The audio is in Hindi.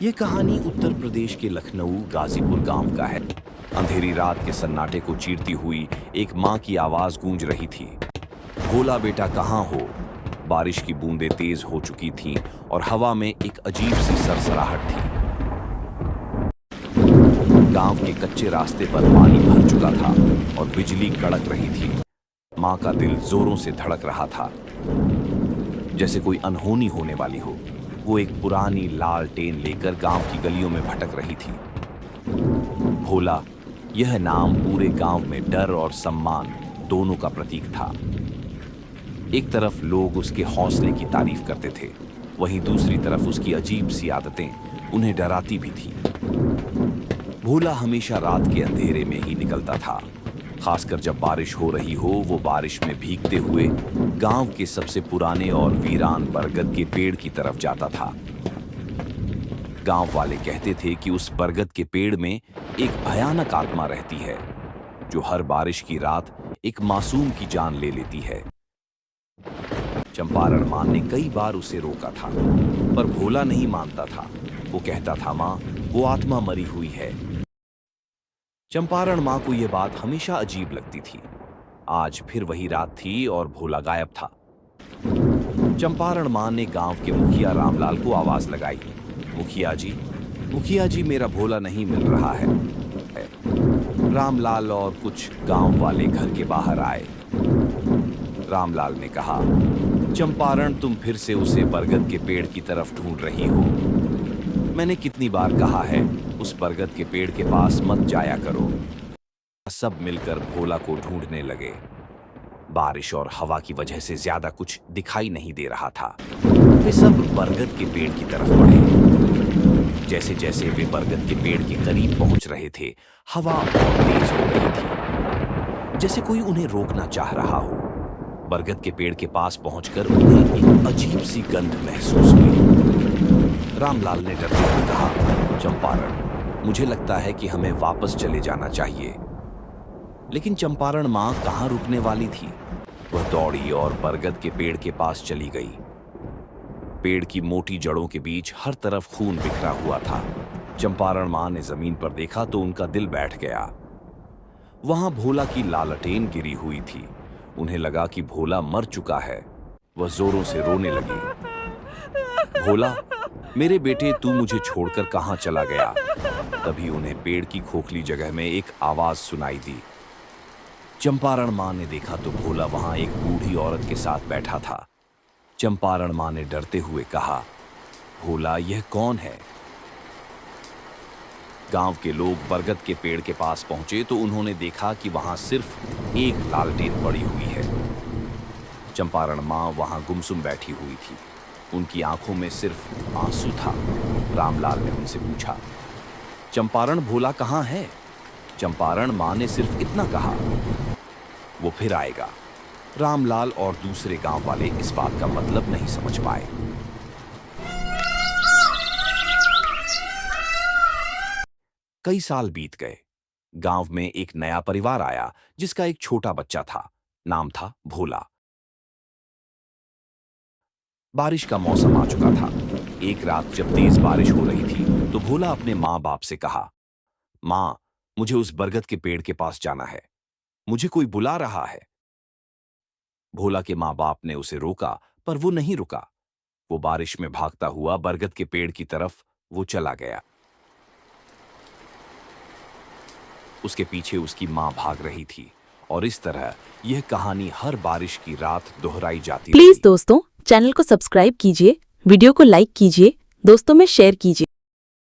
ये कहानी उत्तर प्रदेश के लखनऊ गाजीपुर गांव का है। अंधेरी रात के सन्नाटे को चीरती हुई एक माँ की आवाज गूंज रही थी। भोला बेटा कहाँ हो? बारिश की बूंदें तेज हो चुकी थीं और हवा में एक अजीब सी सरसराहट थी। गांव के कच्चे रास्ते पर पानी भर चुका था और बिजली कड़क रही थी। माँ का दिल जोरों से धड़क रहा था, जैसे कोई अनहोनी होने वाली हो। वो एक पुरानी लालटेन लेकर गांव की गलियों में भटक रही थी। भोला, यह नाम पूरे गांव में डर और सम्मान दोनों का प्रतीक था। एक तरफ लोग उसके हौसले की तारीफ करते थे, वहीं दूसरी तरफ उसकी अजीब सी आदतें उन्हें डराती भी थी। भोला हमेशा रात के अंधेरे में ही निकलता था, खासकर जब बारिश हो रही हो। वो बारिश में भीगते हुए गांव के सबसे पुराने और वीरान बरगद के पेड़ की तरफ जाता था। गांव वाले कहते थे कि उस बरगद के पेड़ में एक भयानक आत्मा रहती है, जो हर बारिश की रात एक मासूम की जान ले लेती है। चंपारण मां ने कई बार उसे रोका था, पर भोला नहीं मानता था। वो कहता था, मां, वो आत्मा मरी हुई है। चंपारण मां को यह बात हमेशा अजीब लगती थी। आज फिर वही रात थी और भोला गायब था। चंपारण मां ने गांव के मुखिया रामलाल को आवाज लगाई, मुखिया जी, मेरा भोला नहीं मिल रहा है। रामलाल और कुछ गांव वाले घर के बाहर आए। रामलाल ने कहा, चंपारण, तुम फिर से उसे बरगद के पेड़ की तरफ ढूंढ रही हो। मैंने कितनी बार कहा है, उस बरगद के पेड़ के पास मत जाया करो। सब मिलकर भोला को ढूंढने लगे। बारिश और हवा की वजह से ज्यादा कुछ दिखाई नहीं दे रहा था। वे सब बरगद के पेड़ की तरफ बढ़े। जैसे जैसे वे बरगद के पेड़ के करीब पहुंच रहे थे, हवा और तेज हो रही थी, जैसे कोई उन्हें रोकना चाह रहा हो। बरगद के पेड़ के पास पहुंचकर उन्हें एक अजीब सी गंध महसूस हुई। रामलाल ने डरते हुए कहा, चंपारण, मुझे लगता है कि हमें वापस चले जाना चाहिए। लेकिन चंपारण मां कहां रुकने वाली थी। वह दौड़ी और बरगद के पेड़ के पास चली गई। पेड़ की मोटी जड़ों के बीच हर तरफ खून बिखरा हुआ था। चंपारण मां ने जमीन पर देखा तो उनका दिल बैठ गया। वहां भोला की लालटेन गिरी हुई थी। उन्हें लगा कि भोला मर चुका है। वह जोरों से रोने लगी, भोला, मेरे बेटे, तू मुझे छोड़कर कहां चला गया? तभी उन्हें पेड़ की खोखली जगह में एक आवाज सुनाई दी। चंपारण मां ने देखा तो भोला वहां एक बूढ़ी औरत के साथ बैठा था। चंपारण मां ने डरते हुए कहा, भोला, यह कौन है? गांव के लोग बरगद के पेड़ के पास पहुंचे तो उन्होंने देखा कि वहां सिर्फ एक लालटेन पड़ी हुई है। चंपारण मां वहां गुमसुम बैठी हुई थी। उनकी आंखों में सिर्फ आंसू था। रामलाल ने उनसे पूछा, चंपारण, भोला कहां है? चंपारण मां ने सिर्फ इतना कहा, वो फिर आएगा। रामलाल और दूसरे गांव वाले इस बात का मतलब नहीं समझ पाए। कई साल बीत गए। गांव में एक नया परिवार आया, जिसका एक छोटा बच्चा था। नाम था भोला। बारिश का मौसम आ चुका था। एक रात जब तेज बारिश हो रही थी तो भोला अपने माँ बाप से कहा, माँ, मुझे उस बरगद के पेड़ के पास जाना है, मुझे कोई बुला रहा है। भोला के माँ बाप ने उसे रोका, पर वो नहीं रुका। वो बारिश में भागता हुआ बरगद के पेड़ की तरफ वो चला गया। उसके पीछे उसकी माँ भाग रही थी और इस तरह यह कहानी हर बारिश की रात दोहराई जाती रही। प्लीज दोस्तों, चैनल को सब्सक्राइब कीजिए, वीडियो को लाइक कीजिए, दोस्तों में शेयर कीजिए।